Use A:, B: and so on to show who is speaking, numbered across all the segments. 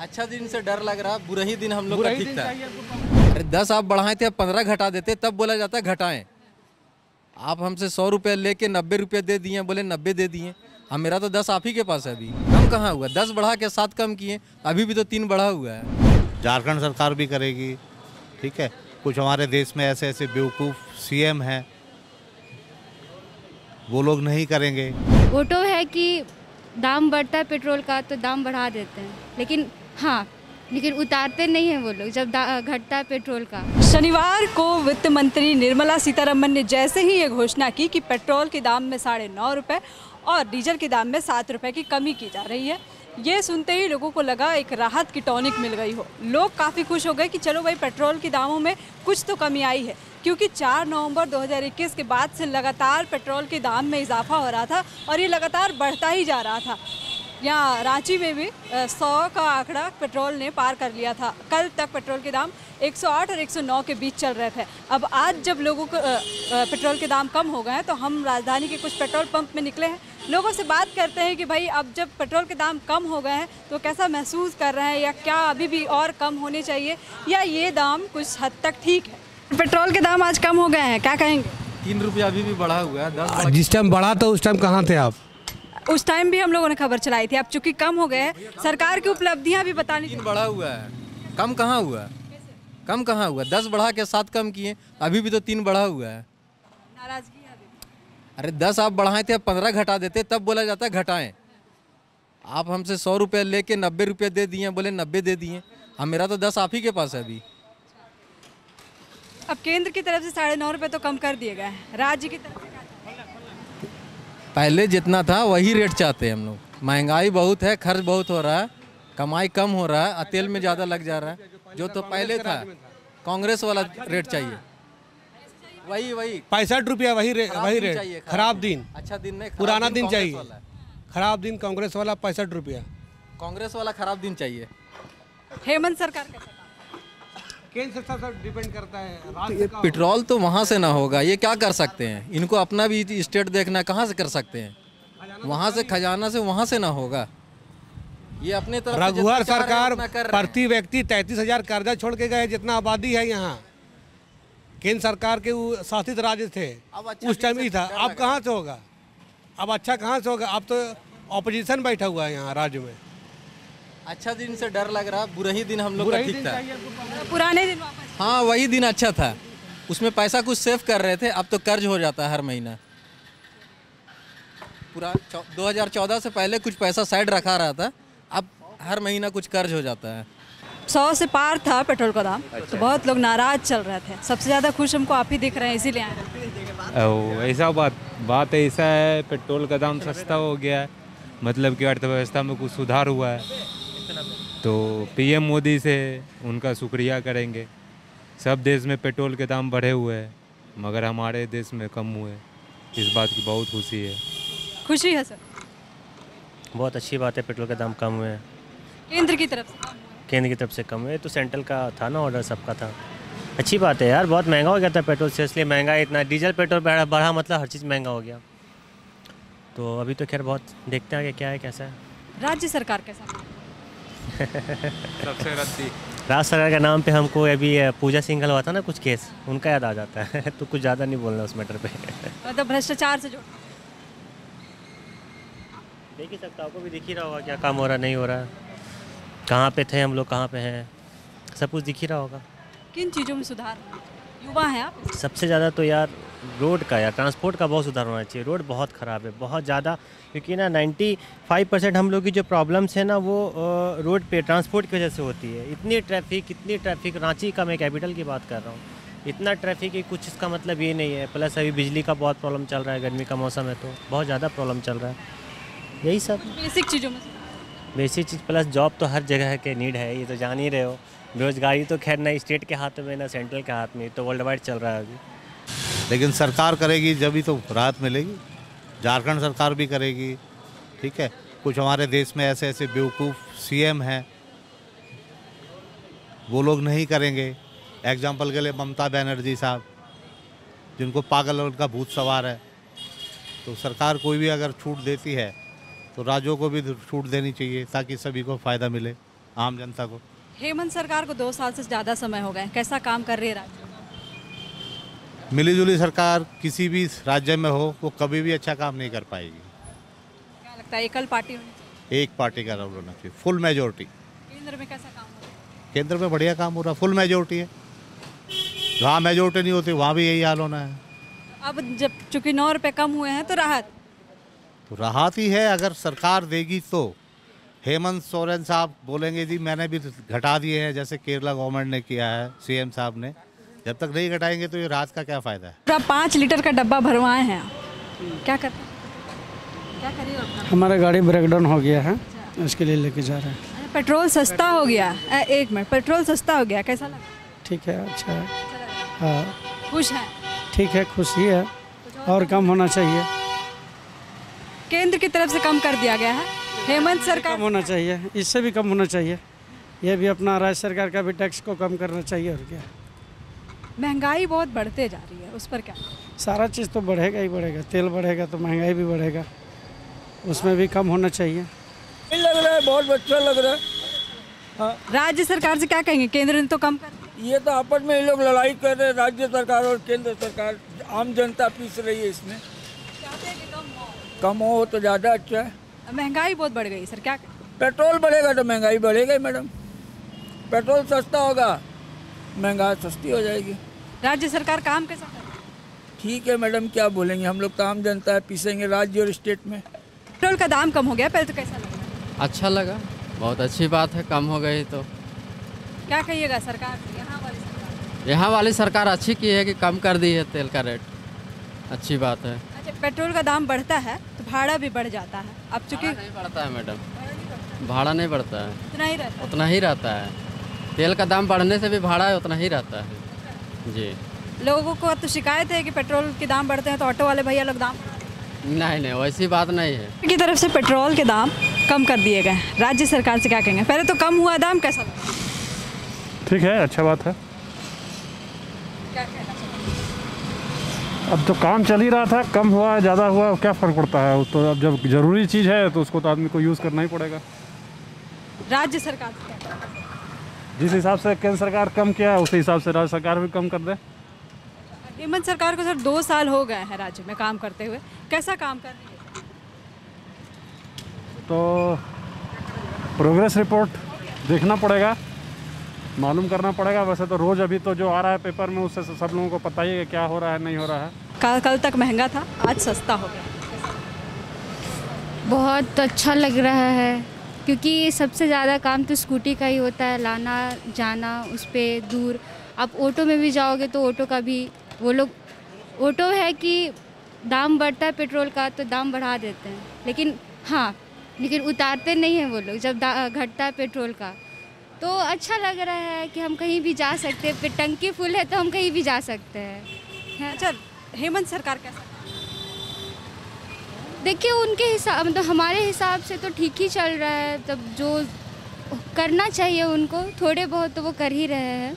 A: अच्छा दिन से डर लग रहा, बुरा ही दिन हम लोग का ठीक था। अरे 10 आप बढ़ाए थे, अब 15 घटा देते, तब बोला जाता है घटाएं। आप हमसे 100 रुपये लेके 90 रुपये दे दिए, बोले 90 दे दिए। अब मेरा तो 10 आप ही के पास है, अभी कम कहाँ हुआ? 10 बढ़ा के 7 कम किए, अभी भी तो 3 बढ़ा हुआ है।
B: झारखंड सरकार भी करेगी, ठीक है। कुछ हमारे देश में ऐसे ऐसे बेवकूफ़ सीएम हैं, वो लोग नहीं करेंगे।
C: ऑटो है कि दाम बढ़ता है पेट्रोल का तो दाम बढ़ा देते हैं, लेकिन उतारते नहीं हैं वो लोग जब घटता है पेट्रोल का।
D: शनिवार को वित्त मंत्री निर्मला सीतारमण ने जैसे ही ये घोषणा की कि पेट्रोल के दाम में 9.5 रुपये और डीजल के दाम में 7 रुपये की कमी की जा रही है, ये सुनते ही लोगों को लगा एक राहत की टॉनिक मिल गई हो। लोग काफ़ी खुश हो गए कि चलो भाई पेट्रोल के दामों में कुछ तो कमी आई है, क्योंकि 4 नवंबर 2021 के बाद से लगातार पेट्रोल के दाम में इजाफा हो रहा था और ये लगातार बढ़ता ही जा रहा था। यहाँ रांची में भी 100 का आंकड़ा पेट्रोल ने पार कर लिया था। कल तक पेट्रोल के दाम 108 और 109 के बीच चल रहे थे। अब आज जब लोगों को पेट्रोल के दाम कम हो गए हैं तो हम राजधानी के कुछ पेट्रोल पंप में निकले हैं, लोगों से बात करते हैं कि भाई अब जब पेट्रोल के दाम कम हो गए हैं तो कैसा महसूस कर रहे हैं, या क्या अभी भी और कम होने चाहिए, या ये दाम कुछ हद तक ठीक है। पेट्रोल के दाम आज कम हो गए हैं, क्या कहेंगे?
A: 3 रुपया अभी भी बढ़ा हुआ है। 10
E: जिस टाइम बढ़ा था उस टाइम कहाँ थे आप?
D: उस टाइम भी हम लोगों ने खबर चलाई थी। अब चूंकि कम हो गए हैं, सरकार की उपलब्धियां भी बतानी।
A: 3 बढ़ा हुआ है, कम कहाँ हुआ? कम कहाँ हुआ? 10 बढ़ा के 7 कम किए, अभी भी तो 3 बढ़ा हुआ है।
D: नाराजगी है अभी।
A: अरे 10 आप बढ़ाए थे, अब 15 घटा देते, तब बोला जाता है घटाएं। आप हमसे 100 रुपये लेके 90 रुपये दे दिए, बोले 90 दे दिए। अब मेरा तो 10 आप ही के पास है, अभी।
D: अब केंद्र की तरफ से 9.5 रुपये तो कम कर दिए गए हैं, राज्य की तरफ से
A: पहले जितना था वही रेट चाहते हैं हम लोग। महंगाई बहुत है, खर्च बहुत हो रहा है, कमाई कम हो रहा है, तेल में ज़्यादा लग जा रहा है। जो तो पहले था कांग्रेस वाला रेट चाहिए, वही
E: 65 रुपया वही रेट। खराब दिन,
A: अच्छा दिन नहीं,
E: पुराना दिन चाहिए। खराब दिन कांग्रेस वाला 65 रुपया,
A: कांग्रेस वाला खराब दिन चाहिए।
D: हेमंत सरकार का
E: केंद्र सरकार डिपेंड करता है।
A: पेट्रोल तो वहाँ से ना होगा, ये क्या कर सकते हैं? इनको अपना भी स्टेट देखना, कहाँ से कर सकते हैं? वहाँ से खजाना से वहाँ से ना होगा, ये अपने तरफ।
E: रघुवर सरकार प्रति व्यक्ति 33,000 कर्जा छोड़ के गए, जितना आबादी है यहाँ। केंद्र सरकार के वो शासित राज्य थे, उस टाइम ही था। अब कहाँ से होगा? अब अच्छा कहाँ से होगा? अब तो ऑपोजिशन बैठा हुआ है यहाँ राज्य में।
A: अच्छा दिन से डर लग रहा, बुरा ही दिन हम लोग का ठीक था।
D: पुराने दिन वापस।
A: हाँ, वही दिन अच्छा था, उसमें पैसा कुछ सेव कर रहे थे। अब तो कर्ज हो जाता है हर महीना। पूरा 2014 से पहले कुछ पैसा साइड रखा रहा था, अब हर महीना कुछ कर्ज हो जाता है।
D: 100 से पार था पेट्रोल का दाम। तो बहुत लोग नाराज चल रहे थे। सबसे ज़्यादा खुश हमको आप ही दिख रहे हैं, इसीलिए आए।
F: ऐसा बात ऐसा है, पेट्रोल का दाम सस्ता हो गया है, मतलब कि अर्थव्यवस्था में कुछ सुधार हुआ है, तो पीएम मोदी से उनका शुक्रिया करेंगे। सब देश में पेट्रोल के दाम बढ़े हुए हैं, मगर हमारे देश में कम हुए, इस बात की बहुत खुशी है।
D: खुशी है सर,
G: बहुत अच्छी बात है, पेट्रोल के दाम कम हुए हैं।
D: केंद्र की तरफ से
G: कम हुए, तो सेंट्रल का था ना, ऑर्डर सबका था। अच्छी बात है यार, बहुत महंगा हो गया था पेट्रोल से, इसलिए महंगा इतना, डीजल पेट्रोल बढ़ा मतलब हर चीज़ महंगा हो गया। तो अभी तो खैर बहुत देखते हैं कि क्या है कैसा है।
D: राज्य सरकार कैसा?
F: सबसे रद्दी
G: राज्य सरकार के नाम पे हमको अभी पूजा सिंघल हुआ था ना कुछ केस, उनका याद आ जाता है। तो कुछ ज़्यादा नहीं बोलना उस मैटर पे।
D: मतलब भ्रष्टाचार से जोड़
G: देख ही सकता, आपको भी दिख ही रहा होगा क्या काम हो रहा नहीं हो रहा, कहाँ पे थे हम लोग, कहाँ पे हैं, सब कुछ दिख ही रहा होगा।
D: किन चीज़ों में सुधार? युवा हैं आप।
G: सबसे ज़्यादा तो यार रोड का, यार ट्रांसपोर्ट का बहुत सुधार होना चाहिए। रोड बहुत ख़राब है, बहुत ज़्यादा, क्योंकि ना 95% हम लोग की जो प्रॉब्लम्स है ना वो रोड पे ट्रांसपोर्ट की वजह से होती है। इतनी ट्रैफिक, रांची का मैं कैपिटल की बात कर रहा हूँ, इतना ट्रैफिक है, कुछ इसका मतलब ये नहीं है। प्लस अभी बिजली का बहुत प्रॉब्लम चल रहा है, गर्मी का मौसम है तो बहुत ज़्यादा प्रॉब्लम चल रहा है। यही सब
D: बेसिक चीज़ों में
G: बेसिक चीज़, प्लस जॉब तो हर जगह के नीड है, ये तो जान ही रहे हो। बेरोजगारी तो खैर ना स्टेट के हाथ में ना सेंट्रल के हाथ में, तो वर्ल्ड वाइड चल रहा है अभी।
B: लेकिन सरकार करेगी जब ही तो राहत मिलेगी। झारखंड सरकार भी करेगी, ठीक है। कुछ हमारे देश में ऐसे ऐसे बेवकूफ़ सीएम हैं, वो लोग नहीं करेंगे। एग्जाम्पल के लिए ममता बनर्जी साहब, जिनको पागल और उनका भूत सवार है। तो सरकार कोई भी अगर छूट देती है तो राज्यों को भी छूट देनी चाहिए, ताकि सभी को फ़ायदा मिले। आम जनता को।
D: हेमंत सरकार को 2 साल से ज़्यादा समय हो गए, कैसा काम कर रही है राज्य में?
B: मिलीजुली सरकार किसी भी राज्य में हो वो कभी भी अच्छा काम नहीं कर पाएगी।
D: क्या लगता है एकल पार्टी होनी चाहिए?
B: एक पार्टी का रोल होना चाहिए, फुल मेजोरिटी।
D: केंद्र में कैसा काम हो रहा है?
B: केंद्र में बढ़िया काम हो रहा, फुल मेजोरिटी है। जहाँ मेजोरिटी नहीं होती वहाँ भी यही हाल होना है।
D: अब जब चूंकि 9 रुपये कम हुए हैं तो राहत
B: तो राहत ही है, अगर सरकार देगी तो। हेमंत सोरेन साहब बोलेंगे जी मैंने भी घटा दिए हैं, जैसे केरला गवर्नमेंट ने किया है, सीएम साहब ने। जब तक नहीं घटाएंगे तो ये राहत का क्या फ़ायदा है।
D: पूरा 5 लीटर का डब्बा भरवाए हैं, क्या करते हैं? क्या करिए अपना?
H: हमारा गाड़ी ब्रेकडाउन हो गया है, उसके लिए लेके जा रहे हैं।
D: पेट्रोल सस्ता हो गया। एक मिनट, पेट्रोल सस्ता हो गया, कैसा लगा?
H: ठीक है, अच्छा है। हाँ
D: खुश हैं?
H: ठीक है, खुशी है और कम होना चाहिए।
D: केंद्र की तरफ से कम कर दिया गया है, हेमंत सरकार
H: कम होना चाहिए, इससे भी कम होना चाहिए। यह भी अपना राज्य सरकार का भी टैक्स को कम करना चाहिए। और क्या,
D: महंगाई बहुत बढ़ते जा रही है, उस पर क्या?
H: सारा चीज़ तो बढ़ेगा ही बढ़ेगा, तेल बढ़ेगा तो महंगाई भी बढ़ेगा, उसमें भी कम होना चाहिए।
I: लग रहा है बहुत अच्छा लग रहा है। हाँ,
D: राज्य सरकार से क्या कहेंगे, केंद्र ने तो कम कर दिया।
I: ये तो आपस में ये लोग लड़ाई कर रहे हैं, राज्य सरकार और केंद्र सरकार। आम जनता पीस रही है इसमें। कम हो तो ज़्यादा अच्छा है।
D: महंगाई बहुत बढ़ गई सर, क्या?
I: पेट्रोल बढ़ेगा तो महंगाई बढ़ेगा ही मैडम। पेट्रोल सस्ता होगा, महंगाई सस्ती हो जाएगी।
D: राज्य सरकार काम कैसा कर रही है?
I: ठीक है मैडम, क्या बोलेंगे, हम लोग तो आम जनता है, पीसेंगे राज्य और स्टेट में।
D: पेट्रोल का दाम कम हो गया, पहले तो कैसा लगा?
A: अच्छा लगा, बहुत अच्छी बात है, कम हो गई तो।
D: क्या कहिएगा सरकार से, यहाँ वाली सरकार?
A: यहाँ वाली सरकार अच्छी की है कि कम कर दी है तेल का रेट, अच्छी बात है।
D: अच्छा, पेट्रोल का दाम बढ़ता है तो भाड़ा भी बढ़ जाता है। अब चूंकि
A: नहीं बढ़ता है मैडम, भाड़ा नहीं बढ़ता है,
D: उतना ही रहता
A: उतना ही रहता है। तेल का दाम बढ़ने से भी भाड़ा उतना ही रहता है जी।
D: है। लोगों को तो शिकायत है कि पेट्रोल के दाम बढ़ते हैं तो ऑटो वाले भैया लोग दाम बढ़ा देते हैं।
A: नहीं नहीं, वैसी बात नहीं है।
D: की तरफ से पेट्रोल के दाम कम कर दिए गए, राज्य सरकार से क्या कहेंगे? पहले तो कम हुआ दाम, कैसा लगा?
J: ठीक है, अच्छा बात है।
D: क्या कहना चाहिए?
J: अब तो काम चल ही रहा था, कम हुआ ज़्यादा हुआ क्या फ़र्क पड़ता है? तो अब जब ज़रूरी चीज़ है तो उसको तो आदमी को यूज़ करना ही पड़ेगा।
D: राज्य सरकार से क्या कहेंगे?
J: जिस हिसाब से केंद्र सरकार कम किया है उसी हिसाब से राज्य सरकार भी कम कर दे।
D: हेमंत सरकार को सर 2 साल हो गए हैं राज्य में काम करते हुए, कैसा काम कर रही है?
J: तो प्रोग्रेस रिपोर्ट देखना पड़ेगा, मालूम करना पड़ेगा। वैसे तो रोज़ अभी तो जो आ रहा है पेपर में उससे सब लोगों को पता ही है क्या हो रहा है नहीं हो रहा है।
D: कल तक महंगा था, आज सस्ता हो गया।
C: बहुत अच्छा लग रहा है क्योंकि सबसे ज़्यादा काम तो स्कूटी का ही होता है, लाना जाना उस पर दूर। आप ऑटो में भी जाओगे तो ऑटो का भी वो लोग, ऑटो है कि दाम बढ़ता है पेट्रोल का तो दाम बढ़ा देते हैं, लेकिन उतारते नहीं हैं वो लोग जब घटता है पेट्रोल का। तो अच्छा लग रहा है कि हम कहीं भी जा सकते हैं, फिर टंकी फुल है तो हम कहीं भी जा सकते हैं।
D: अच्छा, हेमंत सरकार कैसा?
C: देखिए उनके हिसाब, मतलब हमारे हिसाब से तो ठीक ही चल रहा है। तब जो करना चाहिए उनको थोड़े बहुत तो वो कर ही रहे हैं,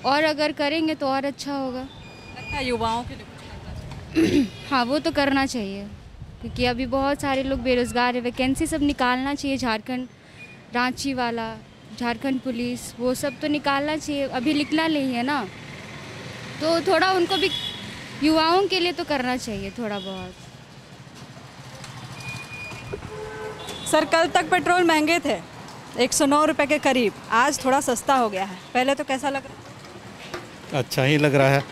C: और अगर करेंगे तो और अच्छा होगा।
D: लगता है युवाओं के लिए कुछ करना चाहिए।
C: हाँ, वो तो करना चाहिए क्योंकि अभी बहुत सारे लोग बेरोज़गार है। वैकेंसी सब निकालना चाहिए, झारखंड रांची वाला, झारखंड पुलिस, वो सब तो निकालना चाहिए। अभी निकला नहीं है ना, तो थोड़ा उनको भी, युवाओं के लिए तो करना चाहिए थोड़ा बहुत।
D: सर, कल तक पेट्रोल महंगे थे, 109 रुपये के करीब, आज थोड़ा सस्ता हो गया है, पहले तो कैसा लग रहा है?
B: अच्छा ही लग रहा है,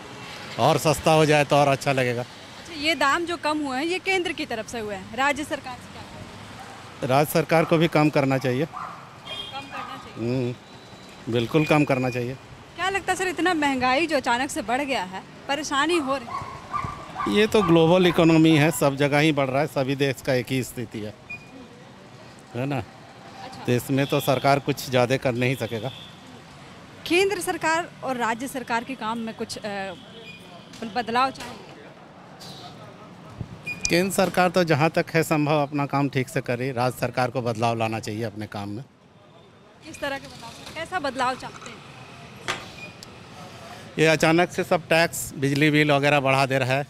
B: और सस्ता हो जाए तो और अच्छा लगेगा।
D: अच्छा, ये दाम जो कम हुए हैं ये केंद्र की तरफ से हुए हैं, राज्य सरकार से क्या कहेंगे?
B: राज्य सरकार को भी काम करना चाहिए।
D: कम करना चाहिए।
B: बिल्कुल काम करना चाहिए।
D: क्या लगता है सर, इतना महंगाई जो अचानक से बढ़ गया है, परेशानी हो रही है?
B: ये तो ग्लोबल इकोनॉमी है, सब जगह ही बढ़ रहा है, सभी देश का एक ही स्थिति है ना। तो इसमें तो सरकार कुछ ज़्यादा कर नहीं सकेगा।
D: केंद्र सरकार और राज्य सरकार के काम में कुछ बदलाव चाहिए?
B: केंद्र सरकार तो जहाँ तक है संभव अपना काम ठीक से करे, राज्य सरकार को बदलाव लाना चाहिए अपने काम में।
D: किस तरह के बदलाव, कैसा बदलाव चाहते हैं?
B: ये अचानक से सब टैक्स, बिजली बिल वगैरह बढ़ा दे रहा है,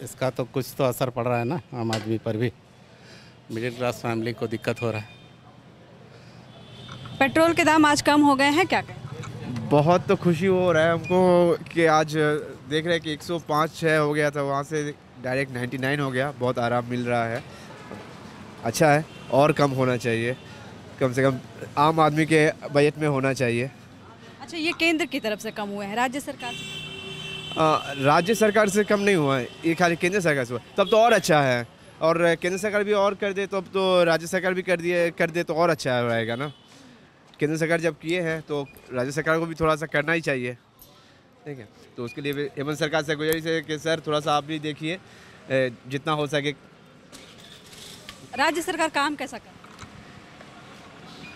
B: इसका तो कुछ तो असर पड़ रहा है ना आम आदमी पर भी, मिडिल क्लास फैमिली को दिक्कत हो रहा है।
D: पेट्रोल के दाम आज कम हो गए हैं, क्या कहें?
K: बहुत तो खुशी हो रहा है हमको कि आज देख रहे हैं कि 105-6 हो गया था, वहाँ से डायरेक्ट 99 हो गया। बहुत आराम मिल रहा है, अच्छा है। और कम होना चाहिए, कम से कम आम आदमी के बजट में होना चाहिए।
D: अच्छा, ये केंद्र की तरफ से कम हुआ है, राज्य सरकार से?
K: राज्य सरकार से कम नहीं हुआ है, ये खाली केंद्र सरकार से हुआ, तब तो और अच्छा है। और केंद्र सरकार भी और कर दे तो अब तो राज्य सरकार भी कर दे तो और अच्छा रहेगा ना। केंद्र सरकार जब किए हैं तो राज्य सरकार को भी थोड़ा सा करना ही चाहिए, ठीक है। तो उसके लिए हेमंत सरकार से गुजारिश है कि सर थोड़ा सा आप भी देखिए, जितना हो सके।
D: राज्य सरकार काम कैसा कर?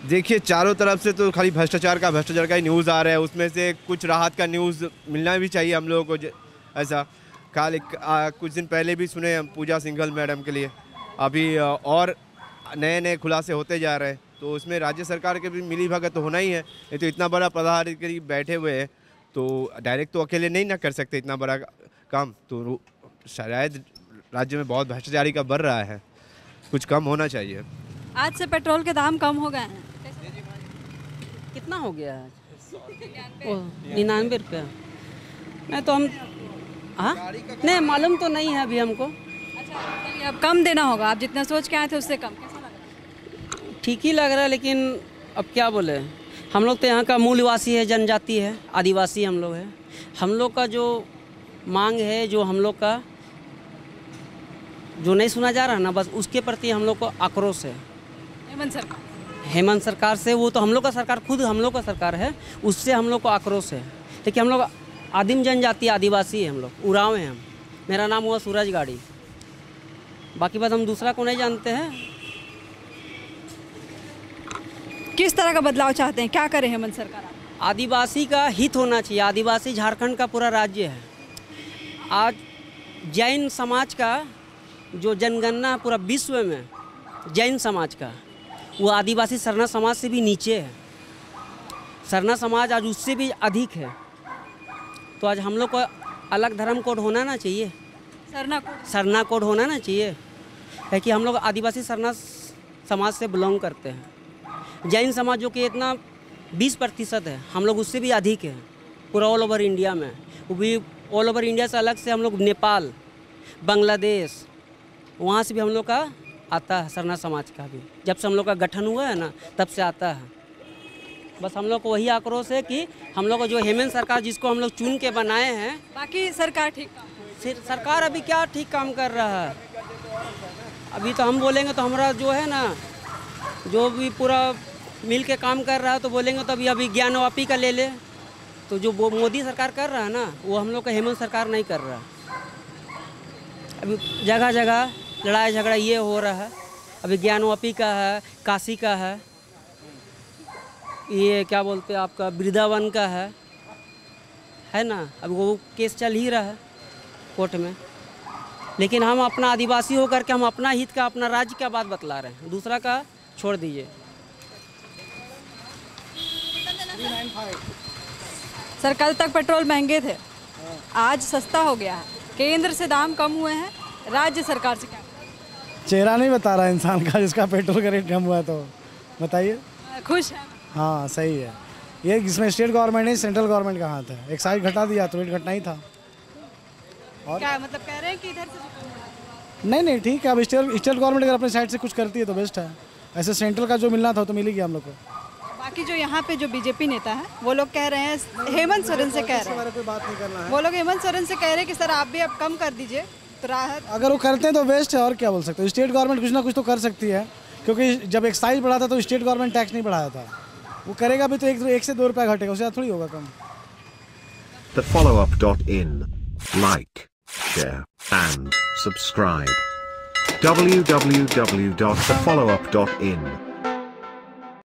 K: देखिए, चारों तरफ से तो खाली भ्रष्टाचार का ही न्यूज़ आ रहा है, उसमें से कुछ राहत का न्यूज़ मिलना भी चाहिए हम लोगों को। ऐसा खाली कुछ दिन पहले भी सुने हम पूजा सिंघल मैडम के लिए, अभी और नए खुलासे होते जा रहे हैं। तो उसमें राज्य सरकार के भी मिली भगत तो होना ही है। ये तो इतना बड़ा प्रधानाधिकारी बैठे हुए हैं, तो डायरेक्ट तो अकेले नहीं ना कर सकते इतना बड़ा काम। तो शायद राज्य में बहुत भ्रष्टाचारी का बढ़ रहा है, कुछ कम होना चाहिए।
D: आज से पेट्रोल के दाम कम हो गए हैं,
L: कितना हो गया है? 99 रुपया। नहीं तो हम नहीं मालूम तो नहीं है अभी हमको।
D: अच्छा, अब कम देना होगा। आप जितना सोच के आए थे उससे कम, कैसा लगा?
L: ठीक ही लग रहा है, लेकिन अब क्या बोले, हम लोग तो यहाँ का मूलवासी है, जनजाति है, आदिवासी हम लोग हैं। हम लोग का जो मांग है, जो हम लोग का जो नहीं सुना जा रहा ना, बस उसके प्रति हम लोग को आक्रोश है। हेमंत सरकार से, वो तो हम लोग का सरकार, खुद हम लोग का सरकार है, उससे हम लोग को आक्रोश है। देखिए, हम लोग आदिम जनजाति आदिवासी है, हम लोग उरांव हैं। मेरा नाम हुआ सूरज गाड़ी, बाकी बात हम दूसरा को नहीं जानते हैं।
D: किस तरह का बदलाव चाहते हैं, क्या करे हेमंत सरकार?
L: आदिवासी का हित होना चाहिए। आदिवासी झारखंड का पूरा राज्य है। आज जैन समाज का जो जनगणना पूरा विश्व में, जैन समाज का, वो आदिवासी सरना समाज से भी नीचे है। सरना समाज आज उससे भी अधिक है। तो आज हम लोग को अलग धर्म कोड होना ना चाहिए, सरना कोड होना ना चाहिए, है कि हम लोग आदिवासी सरना समाज से बिलोंग करते हैं। जैन समाज जो कि इतना 20% है, हम लोग उससे भी अधिक है पूरा ऑल ओवर इंडिया में। वो भी ऑल ओवर इंडिया से अलग से हम लोग नेपाल, बांग्लादेश, वहाँ से भी हम लोग का आता है, सरना समाज का भी। जब से हम लोग का गठन हुआ है ना, तब से आता है। बस हम लोग को वही आक्रोश है कि हम लोग को जो हेमंत सरकार जिसको हम लोग चुन के बनाए हैं,
D: बाकी सरकार ठीक काम,
L: सरकार अभी क्या ठीक काम कर रहा है? अभी तो हम बोलेंगे तो हमारा जो है ना, जो भी पूरा मिल के काम कर रहा है, तो बोलेंगे तो अभी ज्ञानवापी का ले ले। तो जो वो मोदी सरकार कर रहा है ना, वो हम लोग का हेमंत सरकार नहीं कर रहा। अभी जगह जगह लड़ाई झगड़ा ये हो रहा है। अभी ज्ञानवापी का है, काशी का है, ये क्या बोलते हैं आपका वृंदावन का है ना। अभी वो केस चल ही रहा है कोर्ट में। लेकिन हम अपना आदिवासी होकर के हम अपना हित का, अपना राज्य का बात बतला रहे हैं, दूसरा का छोड़ दीजिए।
D: सर, कल तक पेट्रोल महंगे थे, आज सस्ता हो गया है, केंद्र से दाम कम हुए हैं, राज्य सरकार से क्या?
H: चेहरा नहीं बता रहा इंसान का जिसका पेट्रोल का रेट कम हुआ है, तो बताइए।
D: खुश है?
H: हाँ, सही है। ये इसमें स्टेट गवर्नमेंट नहीं, सेंट्रल गवर्नमेंट का हाथ है। एक्साइज घटा दिया तो रेट घटना ही था।
D: और क्या मतलब कह रहे हैं कि इधर से?
H: नहीं, ठीक है। अब स्टेट गवर्नमेंट अगर अपनी साइड से कुछ करती है तो बेस्ट है। ऐसे सेंट्रल का जो मिलना था तो मिल ही गया हम लोग को।
D: बाकी जो यहाँ पे जो बीजेपी नेता है, वो लोग कह रहे हैं, हेमंत सोरेन से कह रहे हैं,
H: कोई बात नहीं करना है।
D: वो लोग हेमंत सोरेन से कह रहे हैं कि सर आप भी अब कम कर दीजिए तो राहत।
H: अगर वो करते हैं तो बेस्ट है, और क्या बोल सकते हैं। स्टेट गवर्नमेंट कुछ ना कुछ तो कर सकती है, क्योंकि जब एक्साइज बढ़ा था तो स्टेट गवर्नमेंट टैक्स नहीं बढ़ाया था। वो करेगा भी तो 1 से 2 रुपया घटेगा, उससे थोड़ी होगा कम।
M: TheFollowUp.in. Like, share and subscribe. www.thefollowup.in